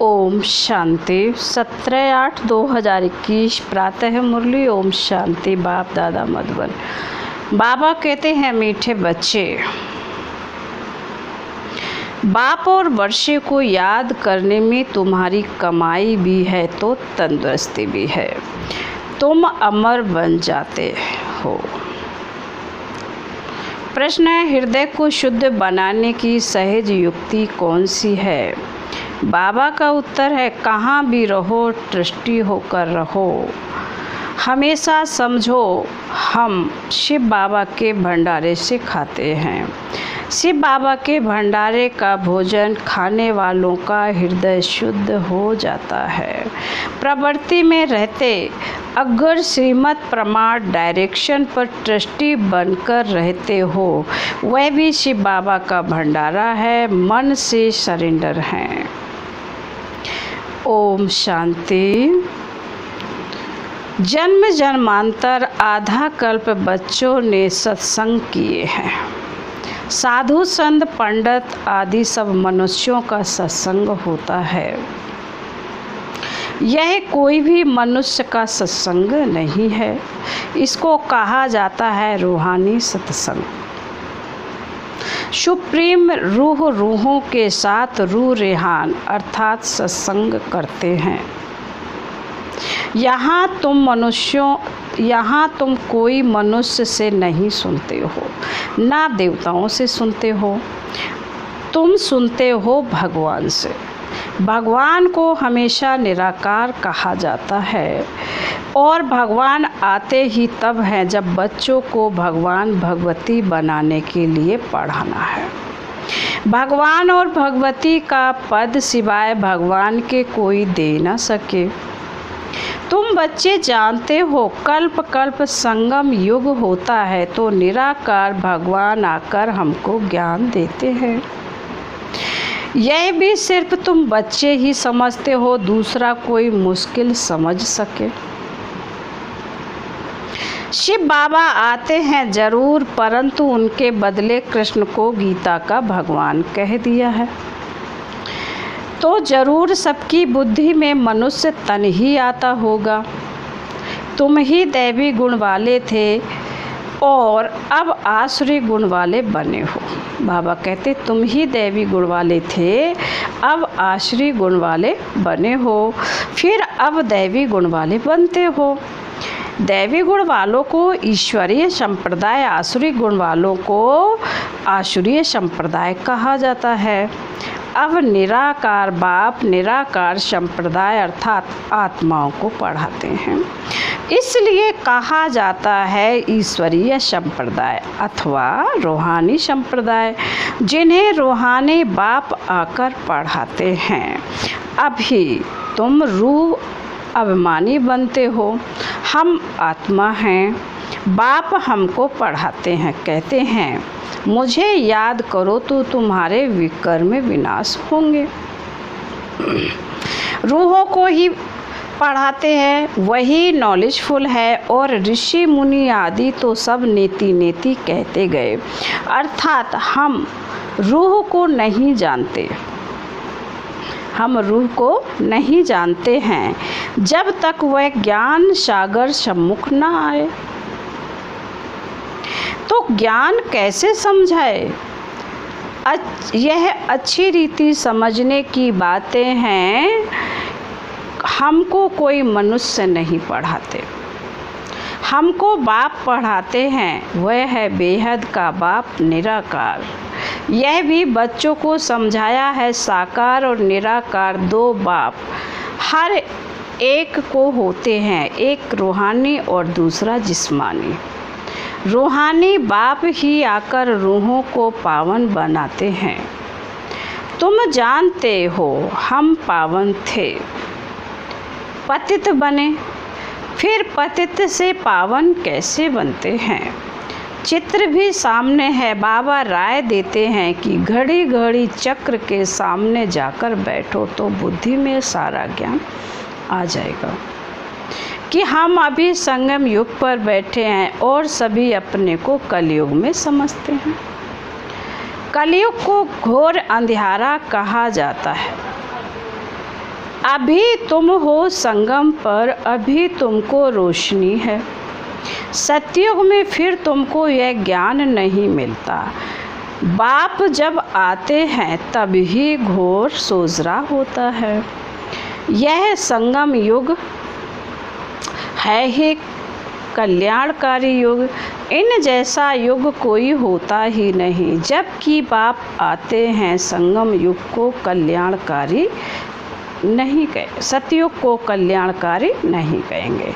ओम शांति 17/8/2021 प्रातः मुरली। ओम शांति। बाप दादा मधुबन। बाबा कहते हैं, मीठे बच्चे, बाप और वर्षे को याद करने में तुम्हारी कमाई भी है तो तंदुरुस्ती भी है। तुम अमर बन जाते हो। प्रश्न है, हृदय को शुद्ध बनाने की सहज युक्ति कौन सी है? बाबा का उत्तर है, कहाँ भी रहो ट्रस्टी होकर रहो। हमेशा समझो हम शिव बाबा के भंडारे से खाते हैं। शिव बाबा के भंडारे का भोजन खाने वालों का हृदय शुद्ध हो जाता है। प्रवृत्ति में रहते अगर श्रीमत प्रमाण डायरेक्शन पर ट्रस्टी बनकर रहते हो, वह भी शिव बाबा का भंडारा है। मन से सरेंडर हैं। ओम शांति। जन्म जन्मांतर आधा कल्प बच्चों ने सत्संग किए हैं। साधु संत पंडित आदि सब मनुष्यों का सत्संग होता है। यह कोई भी मनुष्य का सत्संग नहीं है। इसको कहा जाता है रूहानी सत्संग। सुप्रीम रूह रूहों के साथ रूह रेहान अर्थात सत्संग करते हैं। यहाँ तुम कोई मनुष्य से नहीं सुनते हो, ना देवताओं से सुनते हो। तुम सुनते हो भगवान से। भगवान को हमेशा निराकार कहा जाता है और भगवान आते ही तब हैं जब बच्चों को भगवान भगवती बनाने के लिए पढ़ाना है। भगवान और भगवती का पद सिवाय भगवान के कोई दे न सके। तुम बच्चे जानते हो, कल्प कल्प संगम युग होता है तो निराकार भगवान आकर हमको ज्ञान देते हैं। यह भी सिर्फ तुम बच्चे ही समझते हो, दूसरा कोई मुश्किल समझ सके। शिव बाबा आते हैं जरूर, परंतु उनके बदले कृष्ण को गीता का भगवान कह दिया है तो जरूर सबकी बुद्धि में मनुष्य तन ही आता होगा। तुम ही दैवी गुण वाले थे और अब आसुरी गुण वाले बने हो। बाबा कहते, तुम ही दैवी गुण वाले थे, अब आसुरी गुण वाले बने हो, फिर अब दैवी गुण वाले बनते हो। दैवी गुण वालों को ईश्वरीय संप्रदाय, आसुरी गुण वालों को आसुरीय संप्रदाय कहा जाता है। अब निराकार बाप निराकार संप्रदाय अर्थात आत्माओं को पढ़ाते हैं, इसलिए कहा जाता है ईश्वरीय संप्रदाय अथवा रूहानी संप्रदाय, जिन्हें रूहानी बाप आकर पढ़ाते हैं। अभी तुम रूह अभिमानी बनते हो। हम आत्मा हैं। बाप हमको पढ़ाते हैं, कहते हैं मुझे याद करो तो तुम्हारे विकर्म विनाश होंगे। रूहों को ही पढ़ाते हैं, वही नॉलेजफुल है। और ऋषि मुनि आदि तो सब नेति नेति कहते गए, अर्थात हम रूह को नहीं जानते। हम रूह को नहीं जानते हैं जब तक वह ज्ञान सागर सम्मुख न आए। तो ज्ञान कैसे समझाए? यह अच्छी रीति समझने की बातें हैं। हमको कोई मनुष्य नहीं पढ़ाते, हमको बाप पढ़ाते हैं। वह है बेहद का बाप निराकार। यह भी बच्चों को समझाया है, साकार और निराकार दो बाप हर एक को होते हैं, एक रूहानी और दूसरा जिस्मानी। रूहानी बाप ही आकर रूहों को पावन बनाते हैं। तुम जानते हो हम पावन थे, पतित बने, फिर पतित से पावन कैसे बनते हैं? चित्र भी सामने है। बाबा राय देते हैं कि घड़ी घड़ी चक्र के सामने जाकर बैठो तो बुद्धि में सारा ज्ञान आ जाएगा कि हम अभी संगम युग पर बैठे हैं और सभी अपने को कलयुग में समझते हैं। कलयुग को घोर अंधियारा कहा जाता है। अभी तुम हो संगम पर, अभी तुमको रोशनी है। सतयुग में फिर तुमको यह ज्ञान नहीं मिलता। बाप जब आते हैं तब ही घोर सोजरा होता है। यह संगम युग है ही कल्याणकारी युग। इन जैसा युग कोई होता ही नहीं। जबकि बाप आते हैं संगम युग को कल्याणकारी नहीं कहें, सतयुग को कल्याणकारी नहीं कहेंगे।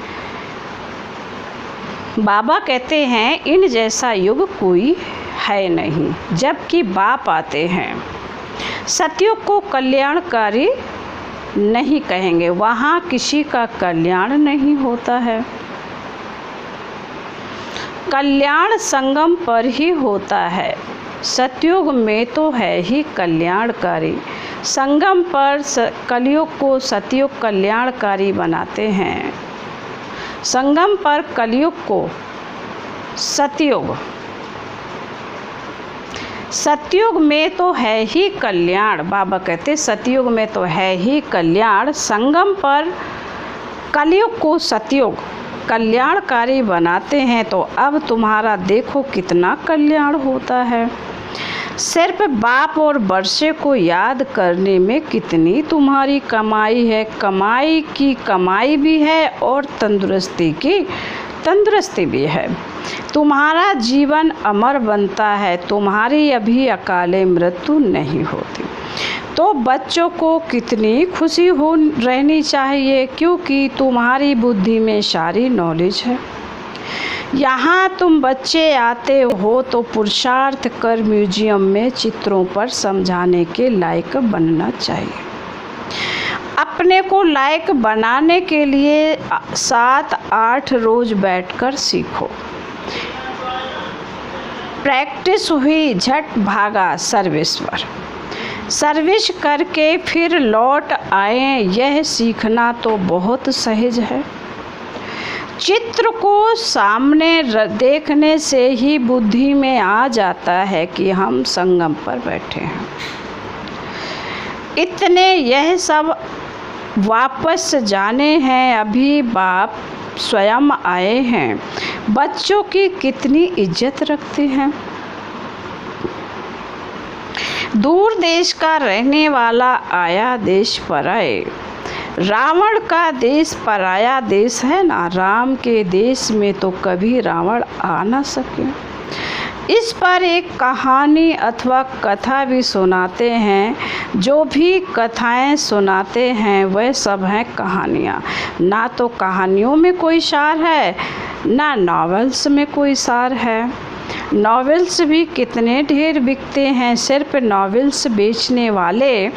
बाबा कहते हैं इन जैसा युग कोई है नहीं। जबकि बाप आते हैं सतयुग को कल्याणकारी नहीं कहेंगे। वहाँ किसी का कल्याण नहीं होता है। कल्याण संगम पर ही होता है। सतयुग में तो है ही कल्याणकारी। संगम पर कलयुग को सतयुग कल्याणकारी बनाते हैं। संगम पर कलयुग को सतयुग में तो है ही कल्याण। बाबा कहते सतयुग में तो है ही कल्याण। संगम पर कलयुग को सतयुग कल्याणकारी बनाते हैं। तो अब तुम्हारा देखो कितना कल्याण होता है। सिर्फ बाप और वर्षे को याद करने में कितनी तुम्हारी कमाई है। कमाई की कमाई भी है और तंदुरुस्ती की तंदुरुस्ती भी है। तुम्हारा जीवन अमर बनता है। तुम्हारी अभी अकाले मृत्यु नहीं होती। तो बच्चों को कितनी खुशी हो रहनी चाहिए, क्योंकि तुम्हारी बुद्धि में सारी नॉलेज है। यहाँ तुम बच्चे आते हो तो पुरुषार्थ कर म्यूजियम में चित्रों पर समझाने के लायक बनना चाहिए। अपने को लायक बनाने के लिए 7-8 रोज बैठकर सीखो। प्रैक्टिस हुई, झट भागा सर्विस पर। सर्विस करके फिर लौट आए, यह सीखना तो बहुत सहज है। चित्र को सामने देखने से ही बुद्धि में आ जाता है कि हम संगम पर बैठे हैं। इतने यह सब वापस जाने हैं। अभी बाप स्वयं आए हैं। बच्चों की कितनी इज्जत रखते हैं। दूर देश का रहने वाला आया देश पराए। रावण का देश पराया देश है ना। राम के देश में तो कभी रावण आ ना सके। इस पर एक कहानी अथवा कथा भी सुनाते हैं। जो भी कथाएं सुनाते हैं वह सब हैं कहानियाँ। ना तो कहानियों में कोई सार है, ना नॉवेल्स में कोई सार है। नॉवेल्स भी कितने ढेर बिकते हैं। सिर्फ नॉवेल्स बेचने वाले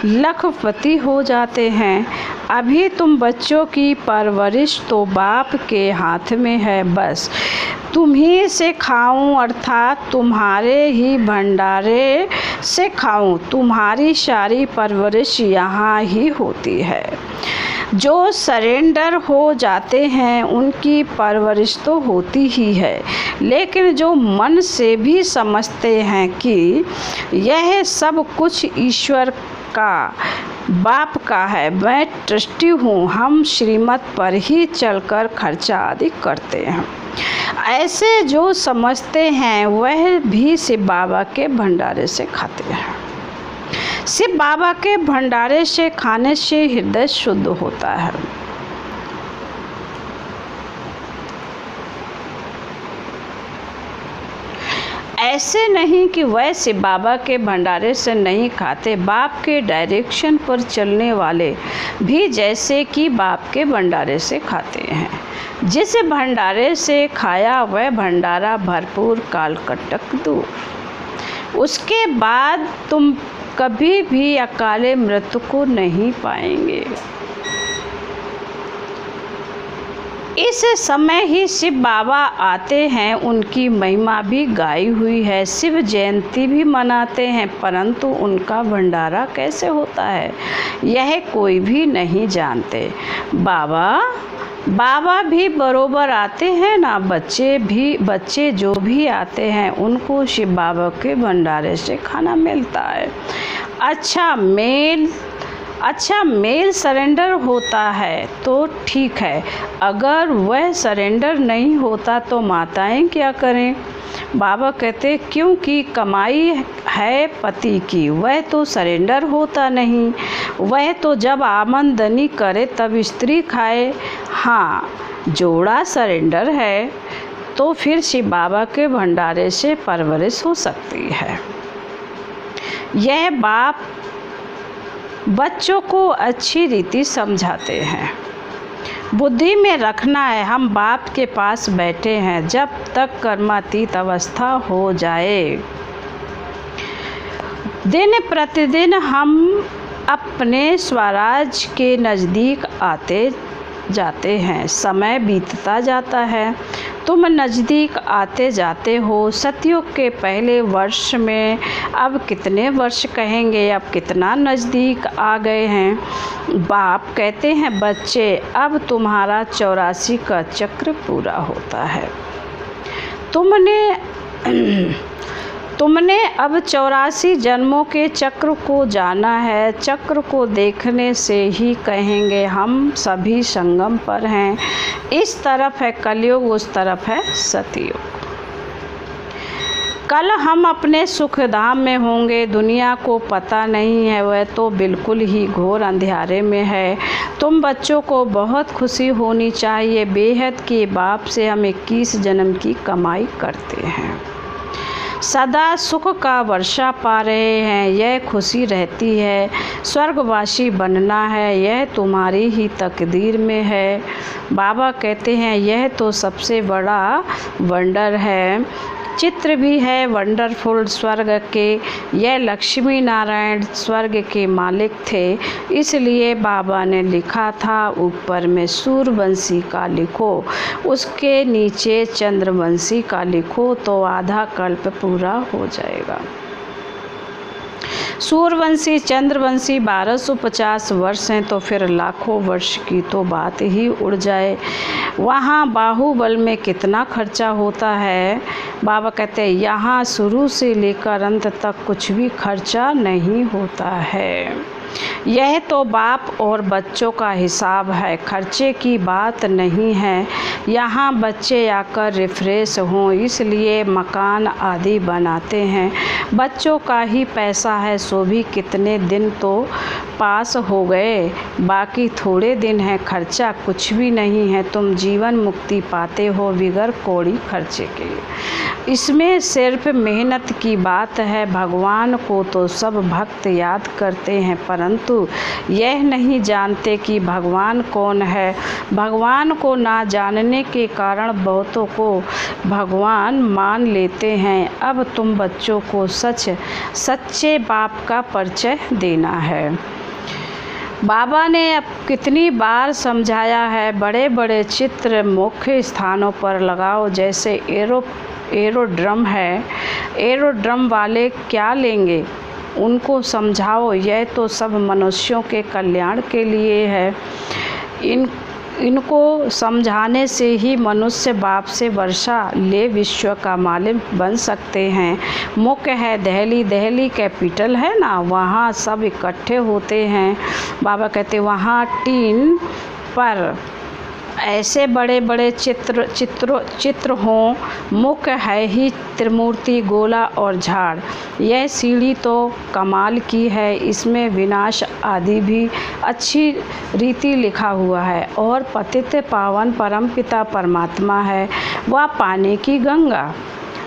लखपति हो जाते हैं। अभी तुम बच्चों की परवरिश तो बाप के हाथ में है। बस तुम्ही से खाऊं, अर्थात तुम्हारे ही भंडारे से खाऊं। तुम्हारी सारी परवरिश यहाँ ही होती है। जो सरेंडर हो जाते हैं उनकी परवरिश तो होती ही है। लेकिन जो मन से भी समझते हैं कि यह सब कुछ ईश्वर का, बाप का है, मैं ट्रस्टी हूँ, हम श्रीमत पर ही चलकर खर्चा आदि करते हैं, ऐसे जो समझते हैं वह भी शिव बाबा के भंडारे से खाते हैं। शिव बाबा के भंडारे से खाने से हृदय शुद्ध होता है। ऐसे नहीं कि वह शिव बाबा के भंडारे से नहीं खाते। बाप के डायरेक्शन पर चलने वाले भी जैसे कि बाप के भंडारे से खाते हैं। जिस भंडारे से खाया वह भंडारा भरपूर कालकटक दूर। उसके बाद तुम कभी भी अकाले मृत्यु को नहीं पाएंगे। इस समय ही शिव बाबा आते हैं। उनकी महिमा भी गाई हुई है। शिव जयंती भी मनाते हैं, परंतु उनका भंडारा कैसे होता है यह कोई भी नहीं जानते। बाबा भी बरोबर आते हैं ना। बच्चे जो भी आते हैं उनको शिव बाबा के भंडारे से खाना मिलता है। अच्छा, मेल अच्छा, मेल सरेंडर होता है तो ठीक है, अगर वह सरेंडर नहीं होता तो माताएं क्या करें? बाबा कहते क्योंकि कमाई है पति की, वह तो सरेंडर होता नहीं, वह तो जब आमदनी करे तब स्त्री खाए। हाँ, जोड़ा सरेंडर है तो फिर शिव बाबा के भंडारे से परवरिश हो सकती है। यह बाप बच्चों को अच्छी रीति समझाते हैं। बुद्धि में रखना है, हम बाप के पास बैठे हैं जब तक कर्मातीत अवस्था हो जाए। दिन प्रतिदिन हम अपने स्वराज के नज़दीक आते जाते हैं, समय बीतता जाता है, तुम नज़दीक आते जाते हो। सतयुग के पहले वर्ष में अब कितने वर्ष कहेंगे, अब कितना नज़दीक आ गए हैं। बाप कहते हैं बच्चे, अब तुम्हारा 84 का चक्र पूरा होता है। तुमने अब 84 जन्मों के चक्र को जाना है। चक्र को देखने से ही कहेंगे हम सभी संगम पर हैं। इस तरफ है कलयुग, उस तरफ है सतयुग। कल हम अपने सुखधाम में होंगे, दुनिया को पता नहीं है, वह तो बिल्कुल ही घोर अंधेरे में है। तुम बच्चों को बहुत खुशी होनी चाहिए, बेहद के बाप से हम 21 जन्म की कमाई करते हैं, सदा सुख का वर्षा पा रहे हैं, यह खुशी रहती है। स्वर्गवासी बनना है, यह तुम्हारी ही तकदीर में है। बाबा कहते हैं यह तो सबसे बड़ा वंडर है। चित्र भी है वंडरफुल स्वर्ग के। यह लक्ष्मी नारायण स्वर्ग के मालिक थे, इसलिए बाबा ने लिखा था ऊपर में सूर्यवंशी का लिखो, उसके नीचे चंद्रवंशी का लिखो तो आधा कल्प पूरा हो जाएगा। सूर्यवंशी चंद्रवंशी 1250 वर्ष हैं तो फिर लाखों वर्ष की तो बात ही उड़ जाए। वहाँ बाहुबल में कितना खर्चा होता है। बाबा कहते हैं यहाँ शुरू से लेकर अंत तक कुछ भी खर्चा नहीं होता है। यह तो बाप और बच्चों का हिसाब है, खर्चे की बात नहीं है। यहाँ बच्चे आकर रिफ्रेश हों इसलिए मकान आदि बनाते हैं। बच्चों का ही पैसा है, सो भी कितने दिन तो पास हो गए, बाकी थोड़े दिन हैं, खर्चा कुछ भी नहीं है। तुम जीवन मुक्ति पाते हो बिगर कौड़ी खर्चे के। इसमें सिर्फ मेहनत की बात है। भगवान को तो सब भक्त याद करते हैं परंतु यह नहीं जानते कि भगवान कौन है। भगवान को ना जानने के कारण बहुतों को भगवान मान लेते हैं। अब तुम बच्चों को सच्चे बाप का परिचय देना है। बाबा ने अब कितनी बार समझाया है, बड़े बड़े चित्र मुख्य स्थानों पर लगाओ, जैसे एरोड्रम है। एरोड्रम वाले क्या लेंगे, उनको समझाओ, यह तो सब मनुष्यों के कल्याण के लिए है। इनको समझाने से ही मनुष्य बाप से वर्षा ले विश्व का मालिक बन सकते हैं। मुख्य है दिल्ली कैपिटल है ना, वहाँ सब इकट्ठे होते हैं। बाबा कहते वहाँ टीन पर ऐसे बड़े बड़े चित्र हों। मुख्य है ही त्रिमूर्ति, गोला और झाड़। यह सीढ़ी तो कमाल की है, इसमें विनाश आदि भी अच्छी रीति लिखा हुआ है। और पतित पावन परमपिता परमात्मा है, वह पानी की गंगा।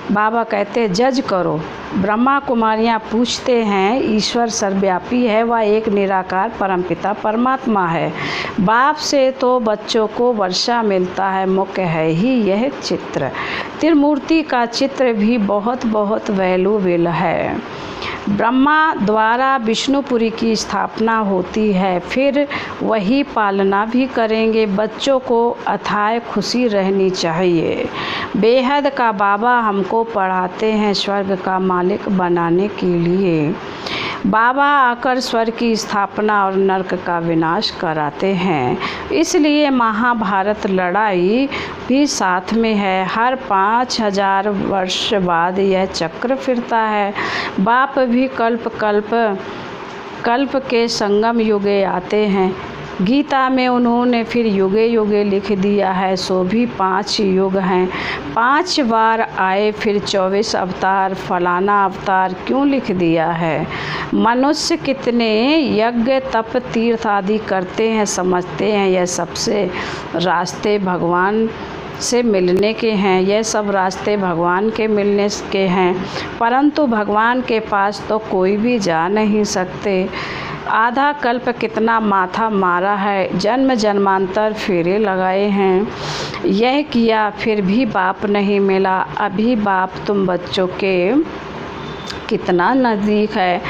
बाबा कहते जज करो। ब्रह्मा कुमारियाँ पूछते हैं ईश्वर सर्वव्यापी है, वह एक निराकार परमपिता परमात्मा है। बाप से तो बच्चों को वर्षा मिलता है, मुख्य है ही यह चित्र। त्रिमूर्ति का चित्र भी बहुत बहुत वैल्यूएबल है। ब्रह्मा द्वारा विष्णुपुरी की स्थापना होती है, फिर वही पालना भी करेंगे। बच्चों को अथाह खुशी रहनी चाहिए। बेहद का बाबा हमको पढ़ाते हैं स्वर्ग का मालिक बनाने के लिए। बाबा आकर स्वर्ग की स्थापना और नरक का विनाश कराते हैं, इसलिए महाभारत लड़ाई भी साथ में है। हर 5000 वर्ष बाद यह चक्र फिरता है। बाप भी कल्प कल्प कल्प के संगम युगे आते हैं। गीता में उन्होंने फिर युगे युगे लिख दिया है, सो भी 5 युग हैं। 5 बार आए फिर 24 अवतार, फलाना अवतार क्यों लिख दिया है। मनुष्य कितने यज्ञ तप तीर्थ आदि करते हैं, समझते हैं यह सबसे रास्ते भगवान से मिलने के हैं, यह सब रास्ते भगवान के मिलने के हैं, परंतु भगवान के पास तो कोई भी जा नहीं सकते। आधा कल्प कितना माथा मारा है, जन्म जन्मांतर फेरे लगाए हैं, यह किया फिर भी बाप नहीं मिला। अभी बाप तुम बच्चों के कितना नज़दीक है,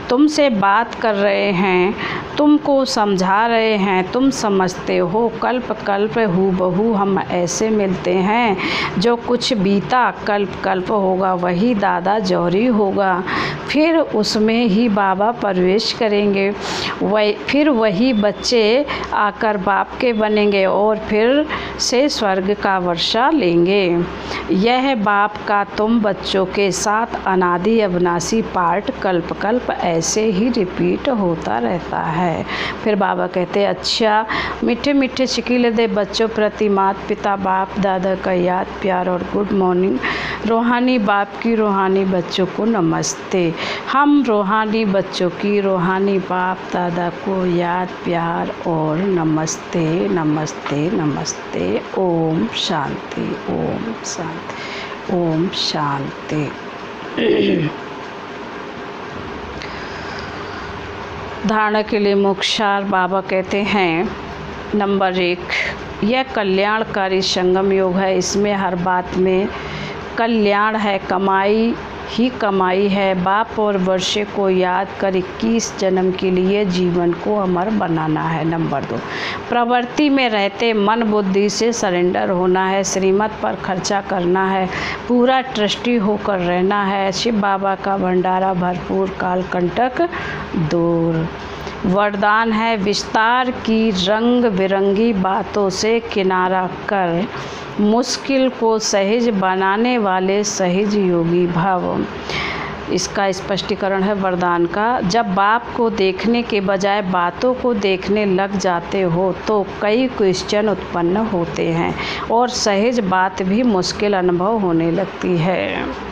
तुमसे बात कर रहे हैं, तुमको समझा रहे हैं, तुम समझते हो। कल्प कल्प हूबहू हम ऐसे मिलते हैं, जो कुछ बीता कल्प कल्प होगा वही दादा जौहरी होगा, फिर उसमें ही बाबा प्रवेश करेंगे, फिर वही बच्चे आकर बाप के बनेंगे और फिर से स्वर्ग का वर्षा लेंगे। यह बाप का तुम बच्चों के साथ अनादि अविनाशी पार्ट कल्प कल्प ऐसे ही रिपीट होता रहता है। फिर बाबा कहते अच्छा मीठे मीठे शिकीले दे बच्चों प्रति माता पिता बाप दादा का याद प्यार और गुड मॉर्निंग। रूहानी बाप की रूहानी बच्चों को नमस्ते। हम रूहानी बच्चों की रूहानी बाप दादा को याद प्यार और नमस्ते नमस्ते नमस्ते। ओम शांति ओम शांति ओम शांति। धारणा के लिए मुख्य बाबा कहते हैं, नंबर 1, यह कल्याणकारी संगम योग है। इसमें हर बात में कल्याण है, कमाई ही कमाई है। बाप और वर्षे को याद कर 21 जन्म के लिए जीवन को अमर बनाना है। नंबर 2, प्रवृत्ति में रहते मन बुद्धि से सरेंडर होना है, श्रीमत पर खर्चा करना है, पूरा ट्रस्टी होकर रहना है, शिव बाबा का भंडारा भरपूर, कालकंटक दूर। वरदान है विस्तार की रंग बिरंगी बातों से किनारा कर, मुश्किल को सहज बनाने वाले सहज योगी भव। इसका स्पष्टीकरण है वरदान का, जब बाप को देखने के बजाय बातों को देखने लग जाते हो तो कई क्वेश्चन उत्पन्न होते हैं और सहज बात भी मुश्किल अनुभव होने लगती है।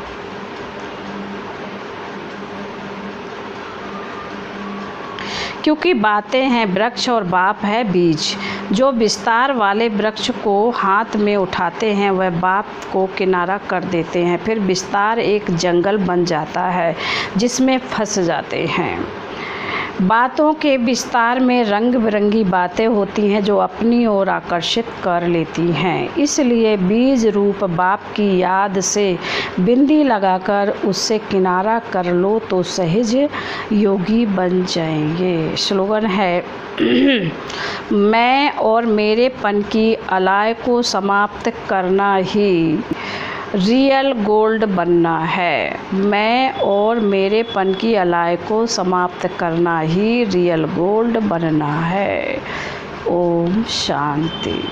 क्योंकि बातें हैं वृक्ष और बाप है बीज। जो विस्तार वाले वृक्ष को हाथ में उठाते हैं वह बाप को किनारा कर देते हैं, फिर विस्तार एक जंगल बन जाता है जिसमें फंस जाते हैं। बातों के विस्तार में रंग बिरंगी बातें होती हैं जो अपनी ओर आकर्षित कर लेती हैं, इसलिए बीज रूप बाप की याद से बिंदी लगाकर उससे किनारा कर लो तो सहज योगी बन जाएंगे। स्लोगन है मैं और मेरेपन की अलाय को समाप्त करना ही रियल गोल्ड बनना है। मैं और मेरेपन की अलाय को समाप्त करना ही रियल गोल्ड बनना है। ओम शांति।